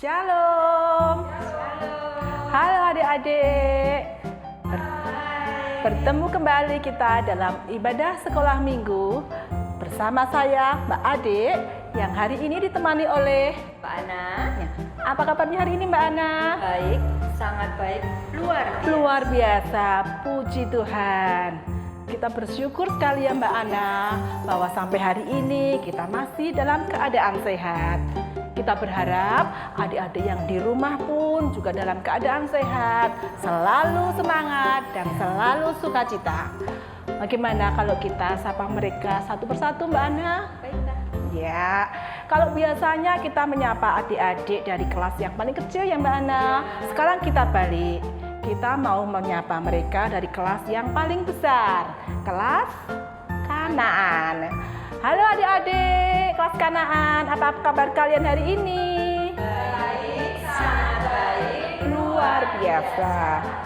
Shalom. Halo adik-adik. Bertemu kembali kita dalam ibadah sekolah minggu bersama saya Mbak Ade yang hari ini ditemani oleh Mbak Ana. Apa kabarnya hari ini Mbak Ana? Baik, sangat baik, Luar biasa, puji Tuhan. Kita bersyukur sekali ya Mbak Ana bahwa sampai hari ini kita masih dalam keadaan sehat. Kita berharap adik-adik yang di rumah pun juga dalam keadaan sehat, selalu semangat dan selalu sukacita. Bagaimana kalau kita sapa mereka satu persatu Mbak Ana? Baiklah. Ya, kalau biasanya kita menyapa adik-adik dari kelas yang paling kecil ya Mbak Ana. Sekarang kita balik. Kita mau menyapa mereka dari kelas yang paling besar, kelas Kanaan. Halo adik-adik, kelas Kanaan, apa kabar kalian hari ini? Baik, sangat baik. Luar biasa.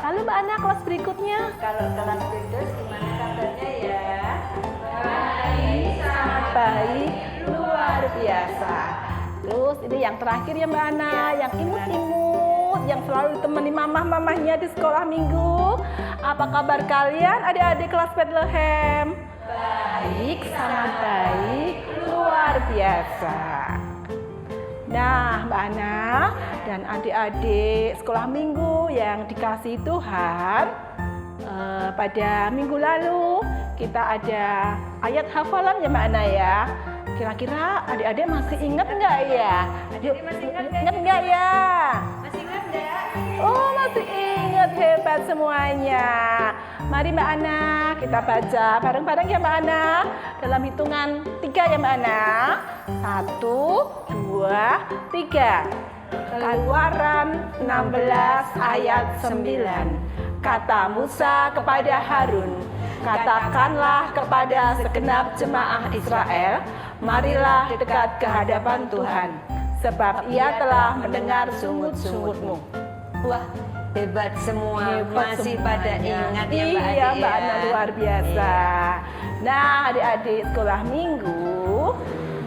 Lalu Mbak Ana, kelas berikutnya? Kalau kelas Bedos gimana kabarnya ya? Baik, sangat Baik, luar biasa. Terus ini yang terakhir ya Mbak Ana, yang imut-imut, yang selalu ditemani mamah-mamahnya di sekolah minggu. Apa kabar kalian adik-adik kelas Bethlehem? Baik, sangat baik, luar biasa. Nah Mbak Ana dan adik-adik sekolah minggu yang dikasihi Tuhan, pada minggu lalu kita ada ayat hafalan ya Mbak Ana ya. Kira-kira adik-adik masih ingat nggak ya? Masih Ingat nggak ya? Masih ingat enggak? Oh masih ingat, hebat semuanya. Mari Mbak Ana kita baca bareng-bareng ya Mbak Ana. Dalam hitungan 3 ya Mbak Ana. 1, 2, 3. Keluaran 16 ayat 9. Kata Musa kepada Harun, katakanlah kepada segenap jemaah Israel, marilah dekat ke hadapan Tuhan, sebab ia telah mendengar sungut-sungutmu. Wah, hebat semua. Masih semuanya. pada ingat ya Mbak Ade Iya Mbak Ana, ya? luar biasa. Iya. Nah adik-adik sekolah minggu,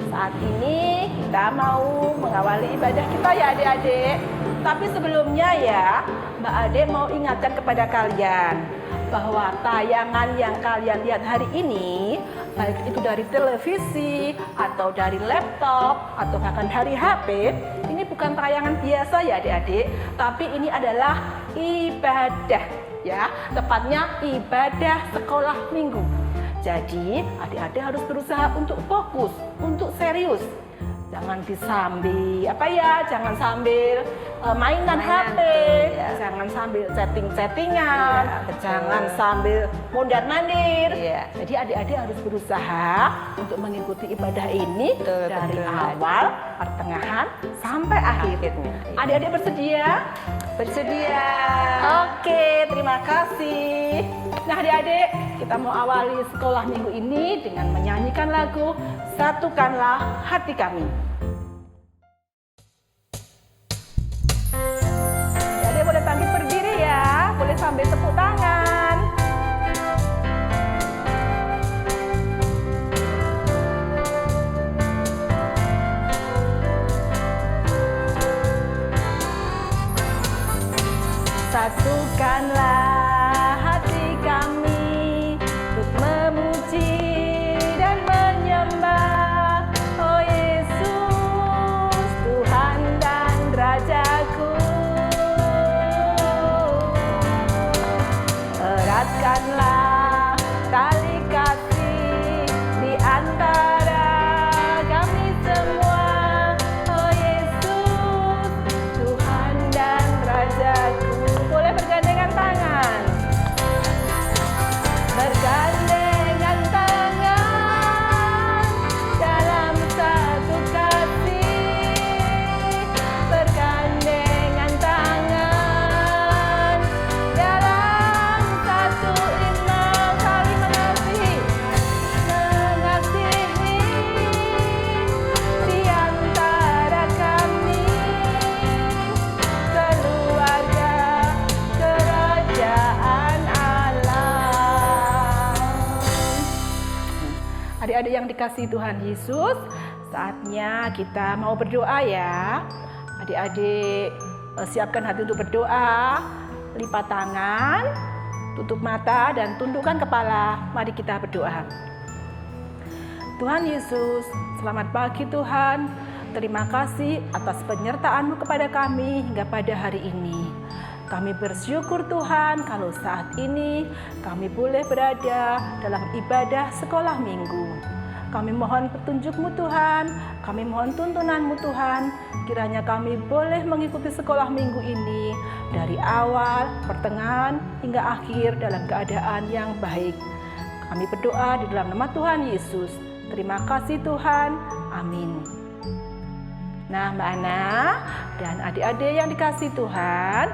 saat ini kita mau mengawali ibadah kita ya adik-adik. Tapi sebelumnya ya Mbak Ade mau ingatkan kepada kalian bahwa tayangan yang kalian lihat hari ini, baik itu dari televisi atau dari laptop atau bahkan dari HP, ini bukan tayangan biasa ya adik-adik, tapi ini adalah ibadah ya, tepatnya ibadah sekolah minggu. Jadi adik-adik harus berusaha untuk fokus, untuk serius. Jangan jangan sambil mainan HP, betul, ya. jangan sambil chatting-chattingan, Iya, betul. jangan sambil mondar-mandir. Iya. Jadi adik-adik harus berusaha untuk mengikuti ibadah ini Betul, dari betul. awal, pertengahan, sampai akhirnya. Akhirnya, iya. Adik-adik bersedia? Bersedia. Oke, terima kasih. Nah adik-adik, kita mau awali sekolah minggu ini dengan menyanyikan lagu Satukanlah Hati Kami. Adik-adik boleh bangkit berdiri ya, boleh sambil tepuk tangan. Satukanlah hati kami untuk memuji dan menyembah, oh Yesus, Tuhan dan Rajaku. Eratkanlah tali kasih di antara kami semua, oh Yesus, Tuhan dan Rajaku. Boleh bergandengan tangan. Bergandengan tangan dalam satu kasih. Bergandengan tangan dalam satu iman, saling mengasihi. Mengasihi di antara kami, keluarga kerajaan Allah. Adik-adik yang dikasihi Tuhan Yesus, saatnya kita mau berdoa ya. Adik-adik siapkan hati untuk berdoa, lipat tangan, tutup mata dan tundukkan kepala. Mari kita berdoa. Tuhan Yesus, selamat pagi Tuhan. Terima kasih atas penyertaan-Mu kepada kami hingga pada hari ini. Kami bersyukur Tuhan kalau saat ini kami boleh berada dalam ibadah sekolah minggu. Kami mohon petunjuk-Mu Tuhan, kami mohon tuntunan-Mu Tuhan. Kiranya kami boleh mengikuti sekolah minggu ini dari awal, pertengahan, hingga akhir dalam keadaan yang baik. Kami berdoa di dalam nama Tuhan Yesus. Terima kasih Tuhan. Amin. Nah Mbak Ana dan adik-adik yang dikasihi Tuhan,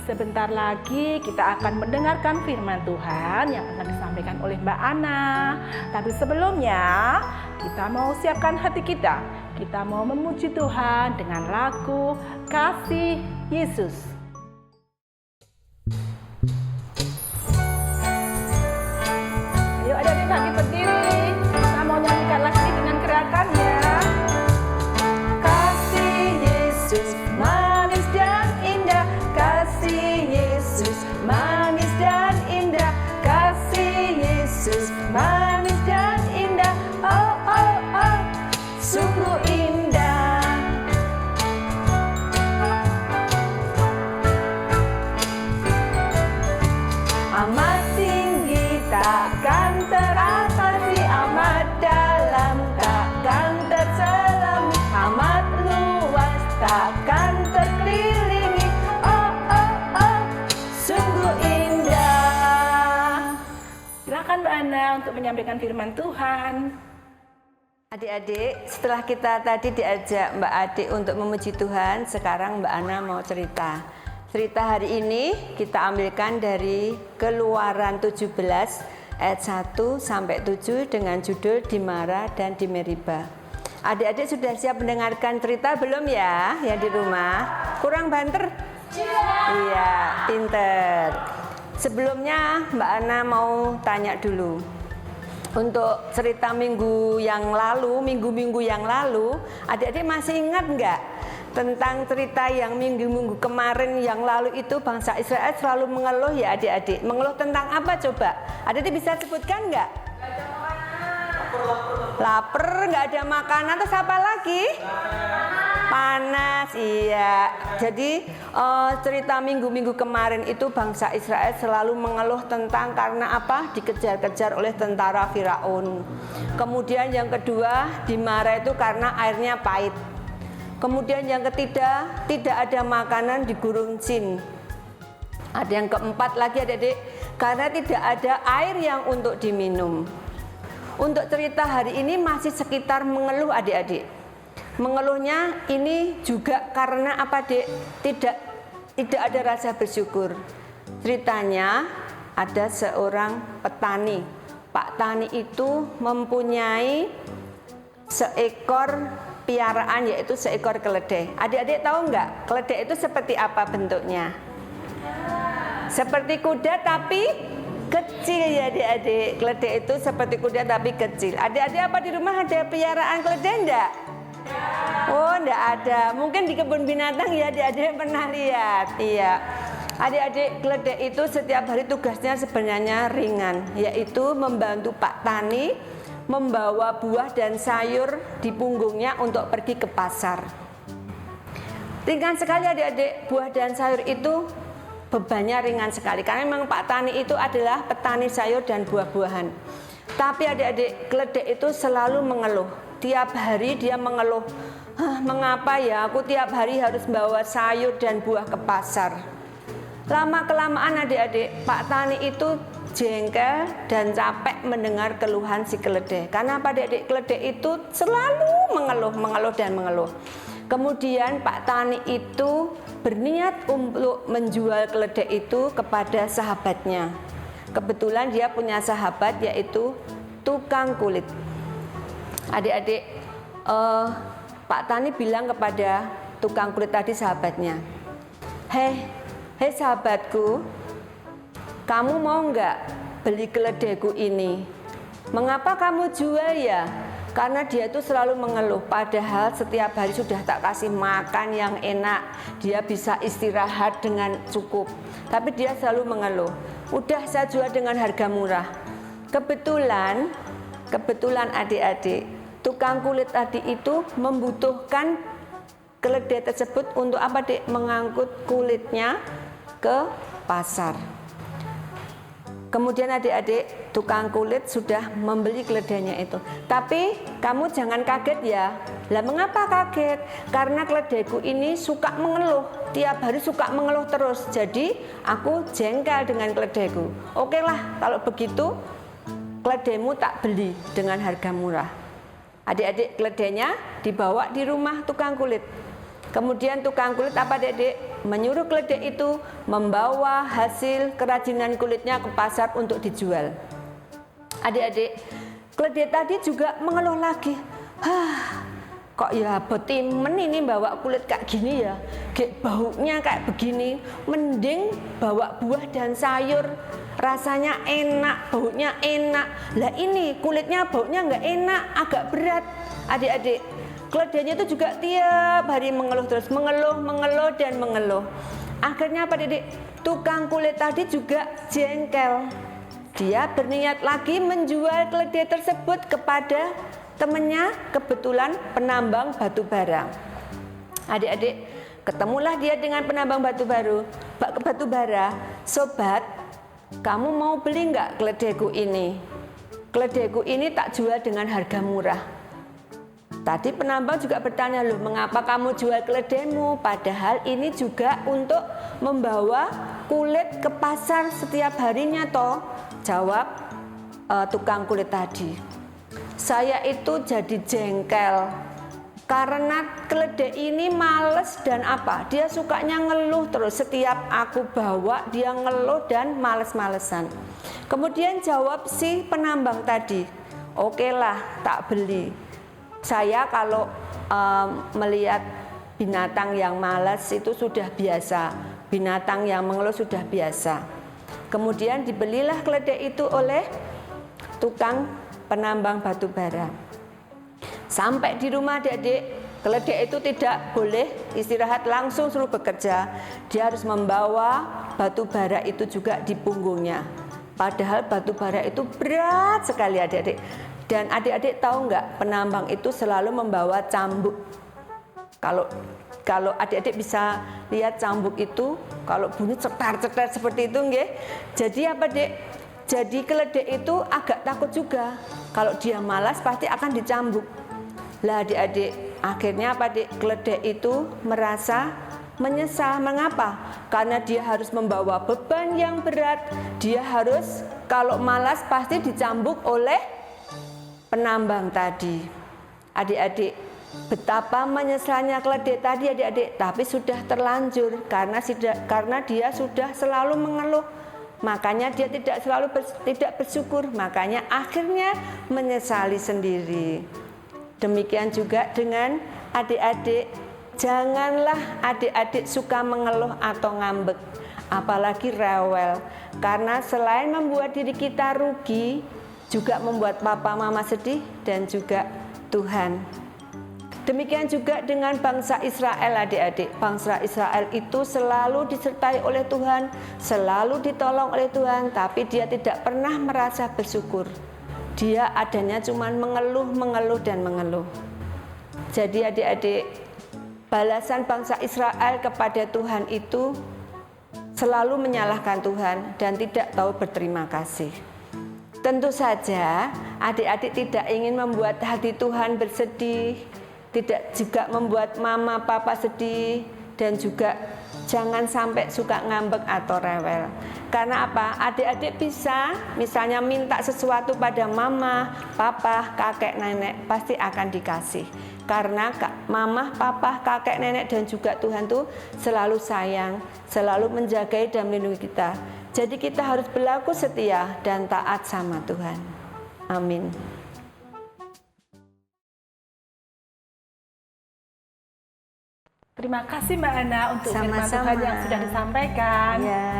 sebentar lagi kita akan mendengarkan firman Tuhan yang akan disampaikan oleh Mbak Ana. Tapi sebelumnya kita mau siapkan hati kita. Kita mau memuji Tuhan dengan lagu Kasih Yesus. Ayo adik-adik lagi berdiri. Kita mau nyanyikan lagi dengan gerakannya. Kasih Yesus manis dan indah. Kasih Yesus manis dan indah. Kasih Yesus manis dan indah. Oh oh oh, sungguh indah. Amat tinggi takkan teratasi, amat dalam takkan terselami, amat luas takkan terkelilingi. Oh oh oh, sungguh indah. Silakan Mbak Ana untuk menyampaikan firman Tuhan. Adik-adik, setelah kita tadi diajak Mbak Adik untuk memuji Tuhan, sekarang Mbak Ana mau cerita. Cerita hari ini kita ambilkan dari Keluaran 17 ayat 1 sampai 7 dengan judul Di Mara dan di Meriba. Adik-adik sudah siap mendengarkan cerita belum ya yang di rumah? Kurang banter? Iya, pinter. Sebelumnya Mbak Ana mau tanya dulu. Untuk cerita minggu-minggu yang lalu, adik-adik masih ingat nggak tentang cerita yang minggu-minggu kemarin yang lalu itu bangsa Israel selalu mengeluh ya adik-adik? Mengeluh tentang apa coba? Adik-adik bisa sebutkan nggak? Lapar, nggak ada makanan, terus apa lagi? Panas, iya. Jadi cerita minggu-minggu kemarin itu bangsa Israel selalu mengeluh tentang karena apa? Dikejar-kejar oleh tentara Firaun. Kemudian yang kedua, di Mara itu karena airnya pahit. Kemudian yang ketiga, tidak ada makanan di Gurun Sin. Ada yang keempat lagi adik-adik, karena tidak ada air yang untuk diminum. Untuk cerita hari ini masih sekitar mengeluh adik-adik. Mengeluhnya ini juga karena apa dek? Tidak ada rasa bersyukur. Ceritanya ada seorang petani. Pak Tani itu mempunyai seekor piaraan yaitu seekor keledai. Adik-adik tahu nggak keledai itu seperti apa bentuknya? Seperti kuda tapi kecil ya adik-adik. Keledai itu seperti kuda tapi kecil. Adik-adik apa di rumah ada piaraan keledai enggak? Oh, enggak ada. Mungkin di kebun binatang ya adik-adik pernah lihat. Iya. Adik-adik, keledai itu setiap hari tugasnya sebenarnya ringan, yaitu membantu Pak Tani membawa buah dan sayur di punggungnya untuk pergi ke pasar. Ringan sekali adik-adik, buah dan sayur itu bebannya ringan sekali karena memang Pak Tani itu adalah petani sayur dan buah-buahan. Tapi adik-adik, keledai itu selalu mengeluh. Tiap hari dia mengeluh, mengapa ya aku tiap hari harus bawa sayur dan buah ke pasar. Lama-kelamaan adik-adik, Pak Tani itu jengkel dan capek mendengar keluhan si keledai. Karena apa adik-adik? Keledai itu selalu mengeluh dan mengeluh. Kemudian Pak Tani itu berniat untuk menjual keledai itu kepada sahabatnya. Kebetulan dia punya sahabat yaitu tukang kulit. Adik-adik, Pak Tani bilang kepada tukang kulit tadi sahabatnya, Hei sahabatku, kamu mau nggak beli keledaiku ini? Mengapa kamu jual ya? Karena dia itu selalu mengeluh, padahal setiap hari sudah tak kasih makan yang enak, dia bisa istirahat dengan cukup, tapi dia selalu mengeluh. Udah saya jual dengan harga murah. Kebetulan adik-adik, tukang kulit tadi itu membutuhkan keledai tersebut untuk apa, Dik? Mengangkut kulitnya ke pasar. Kemudian adik-adik, tukang kulit sudah membeli keledainya itu. Tapi kamu jangan kaget ya. Lah mengapa kaget? Karena keledaiku ini suka mengeluh. Tiap hari suka mengeluh terus. Jadi aku jengkel dengan keledaiku. Oke lah, kalau begitu keledaimu tak beli dengan harga murah. Adik-adik, keledainya dibawa di rumah tukang kulit. Kemudian tukang kulit apa, Dedek? Menyuruh keledai itu membawa hasil kerajinan kulitnya ke pasar untuk dijual. Adik-adik, keledai tadi juga mengeluh lagi. Kok ya betimen ini bawa kulit kayak gini ya, baunya kayak begini. Mending bawa buah dan sayur, rasanya enak, baunya enak. Lah ini kulitnya baunya nggak enak, agak berat. Adik-adik, keledainya itu juga tiap hari mengeluh terus, mengeluh dan mengeluh. Akhirnya apa, Dedek? Tukang kulit tadi juga jengkel. Dia berniat lagi menjual keledai tersebut kepada temannya, kebetulan penambang batu bara. Adik-adik, ketemulah dia dengan penambang batu bara. Sobat, kamu mau beli nggak keledaiku ini? Keledaiku ini tak jual dengan harga murah. Tadi penambang juga bertanya, loh mengapa kamu jual keledaimu? Padahal ini juga untuk membawa kulit ke pasar setiap harinya toh. Jawab tukang kulit tadi. Saya itu jadi jengkel karena keledai ini males dan apa? Dia sukanya ngeluh terus. Setiap aku bawa dia ngeluh dan males-malesan. Kemudian jawab si penambang tadi, oke lah tak beli. Saya kalau melihat binatang yang malas itu sudah biasa, binatang yang mengeluh sudah biasa. Kemudian dibelilah keledai itu oleh tukang penambang batu bara. Sampai di rumah Adik-adik, keledai itu tidak boleh istirahat, langsung suruh bekerja. Dia harus membawa batu bara itu juga di punggungnya. Padahal batu bara itu berat sekali Adik-adik. Dan Adik-adik tahu nggak, penambang itu selalu membawa cambuk. Kalau Adik-adik bisa lihat cambuk itu, kalau bunyi cetar-cetar seperti itu, nggih. Jadi apa, Dek? Jadi keledai itu agak takut juga. Kalau dia malas pasti akan dicambuk. Lah Adik-adik, akhirnya apa, Dek? Keledai itu merasa menyesal. Mengapa? Karena dia harus membawa beban yang berat. Dia harus, kalau malas pasti dicambuk oleh penambang tadi. Adik-adik, betapa menyesalnya keledai tadi Adik-adik, tapi sudah terlanjur karena dia sudah selalu mengeluh. Makanya dia tidak bersyukur, makanya akhirnya menyesali sendiri. Demikian juga dengan adik-adik, janganlah adik-adik suka mengeluh atau ngambek, apalagi rewel. Karena selain membuat diri kita rugi, juga membuat papa mama sedih dan juga Tuhan. Demikian juga dengan bangsa Israel adik-adik. Bangsa Israel itu selalu disertai oleh Tuhan, selalu ditolong oleh Tuhan, tapi dia tidak pernah merasa bersyukur. Dia adanya cuma mengeluh dan mengeluh. Jadi adik-adik, balasan bangsa Israel kepada Tuhan itu selalu menyalahkan Tuhan dan tidak tahu berterima kasih. Tentu saja adik-adik tidak ingin membuat hati Tuhan bersedih, tidak juga membuat mama papa sedih, dan juga jangan sampai suka ngambek atau rewel. Karena apa? Adik-adik bisa misalnya minta sesuatu pada mama, papa, kakek, nenek, pasti akan dikasih. Karena mama, papa, kakek, nenek, dan juga Tuhan tuh selalu sayang, selalu menjagai dan melindungi kita. Jadi kita harus berlaku setia dan taat sama Tuhan. Amin. Terima kasih Mbak Ana untuk firman Sama-sama. Tuhan yang sudah disampaikan. Ya.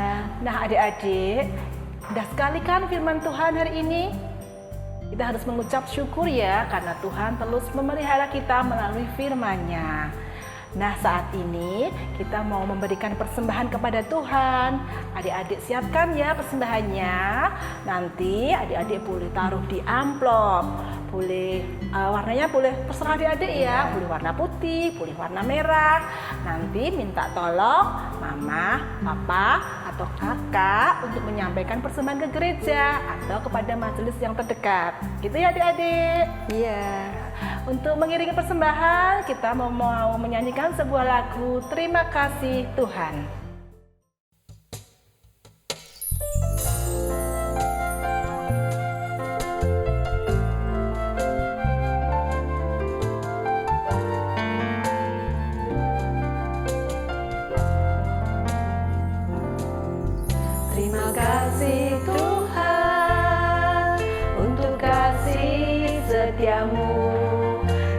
Nah adik-adik, indah sekali kan firman Tuhan hari ini? Kita harus mengucap syukur ya, karena Tuhan terus memelihara kita melalui firman-Nya. Nah, saat ini kita mau memberikan persembahan kepada Tuhan. Adik-adik siapkan ya persembahannya. Nanti adik-adik boleh taruh di amplop. Boleh warnanya boleh terserah adik-adik ya. Boleh warna putih, boleh warna merah. Nanti minta tolong mama, papa, atau kakak untuk menyampaikan persembahan ke gereja atau kepada majelis yang terdekat. Gitu ya adik-adik. Iya. Untuk mengiringi persembahan, kita mau menyanyikan sebuah lagu Terima Kasih Tuhan. Terima kasih Tuhan untuk kasih setiamu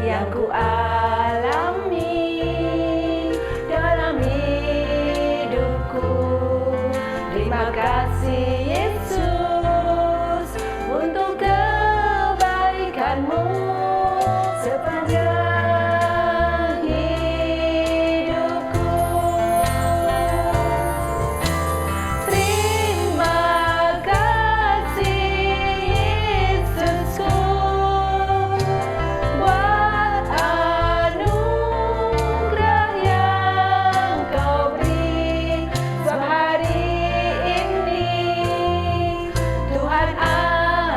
yang ku alami dalam hidupku. Terima kasih Yesus untuk kebaikanmu sepanjang hidupku. Terima kasih Yesusku buat anugerah yang kau beri setiap hari ini. Tuhan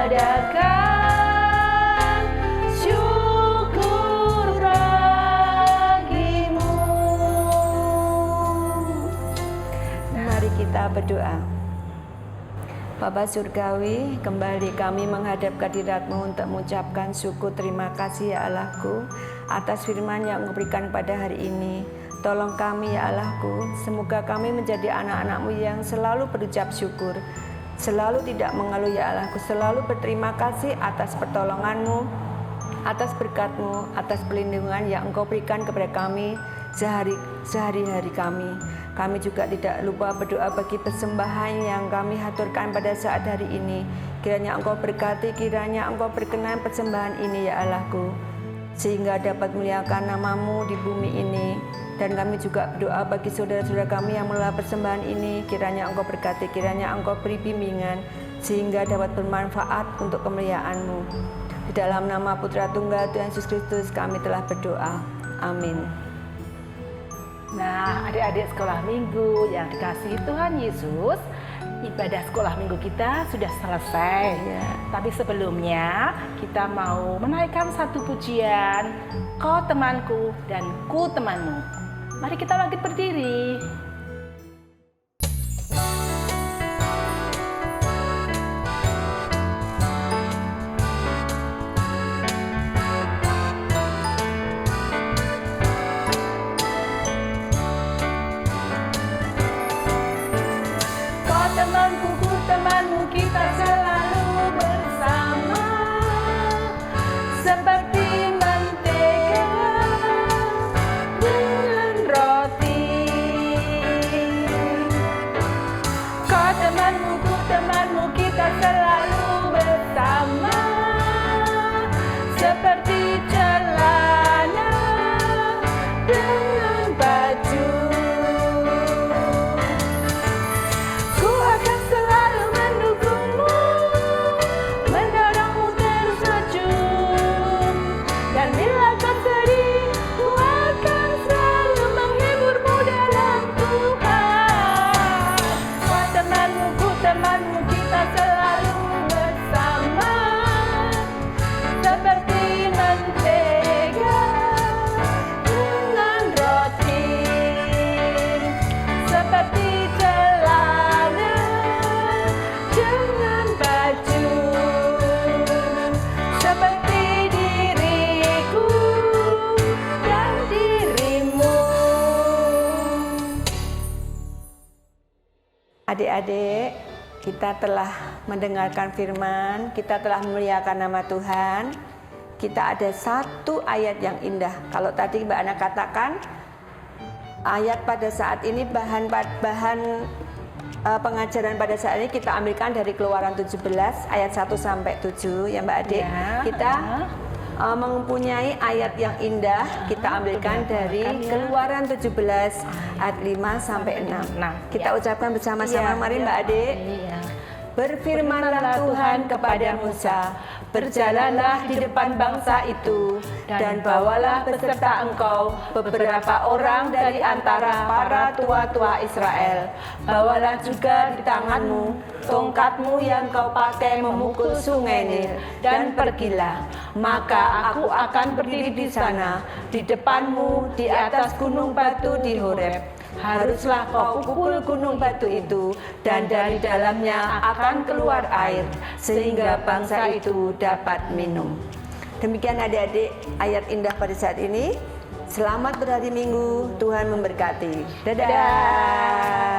adakan syukur bagimu. Mari kita berdoa. Bapa Surgawi, kembali kami menghadap kehadirat-Mu untuk mengucapkan syukur terima kasih ya Allahku atas firman yang Engkau berikan pada hari ini. Tolong kami ya Allahku, semoga kami menjadi anak-anak-Mu yang selalu berucap syukur, selalu tidak mengeluh ya Allahku, selalu berterima kasih atas pertolongan-Mu, atas berkat-Mu, atas perlindungan yang Engkau berikan kepada kami sehari-hari kami. Kami juga tidak lupa berdoa bagi persembahan yang kami haturkan pada saat hari ini. Kiranya Engkau berkati, kiranya Engkau berkenan persembahan ini ya Allahku, sehingga dapat memuliakan nama-Mu di bumi ini. Dan kami juga berdoa bagi saudara-saudara kami yang melalui persembahan ini. Kiranya Engkau berkati, kiranya Engkau beri bimbingan, sehingga dapat bermanfaat untuk kemuliaan-Mu. Di dalam nama Putra Tunggal Tuhan Yesus Kristus kami telah berdoa. Amin. Nah, adik-adik sekolah minggu yang dikasihi Tuhan Yesus, ibadah sekolah minggu kita sudah selesai. Ya. Tapi sebelumnya kita mau menaikkan satu pujian, Kau temanku dan ku temanmu. Mari kita bangkit berdiri. Temanku, ku temanmu, kita selalu bersama seperti mentega dengan roti. Kau temanmu, ku temanmu, kita selalu bersama seperti celana dengan baju. Adik-adik, kita telah mendengarkan firman, kita telah memuliakan nama Tuhan. Kita ada satu ayat yang indah. Kalau tadi Mbak Ana katakan, ayat pada saat ini bahan pengajaran pada saat ini kita ambilkan dari Keluaran 17 ayat 1 sampai 7 ya Mbak Adik. Ya, Kita mempunyai ayat yang indah, kita ambilkan dari Keluaran 17 ayat 5 sampai 6. Kita ucapkan bersama-sama, mari Mbak Adik. Iya. Berfirmanlah Tuhan kepada Musa, berjalanlah di depan bangsa itu, dan bawalah beserta engkau beberapa orang dari antara para tua-tua Israel. Bawalah juga di tanganmu tongkatmu yang kau pakai memukul sungai Nil, dan pergilah. Maka aku akan berdiri di sana, di depanmu, di atas gunung batu di Horeb. Haruslah kau pukul gunung batu itu, dan dari dalamnya akan keluar air, sehingga bangsa itu dapat minum. Demikian adik-adik ayat indah pada saat ini. Selamat berhari Minggu, Tuhan memberkati. Dadah.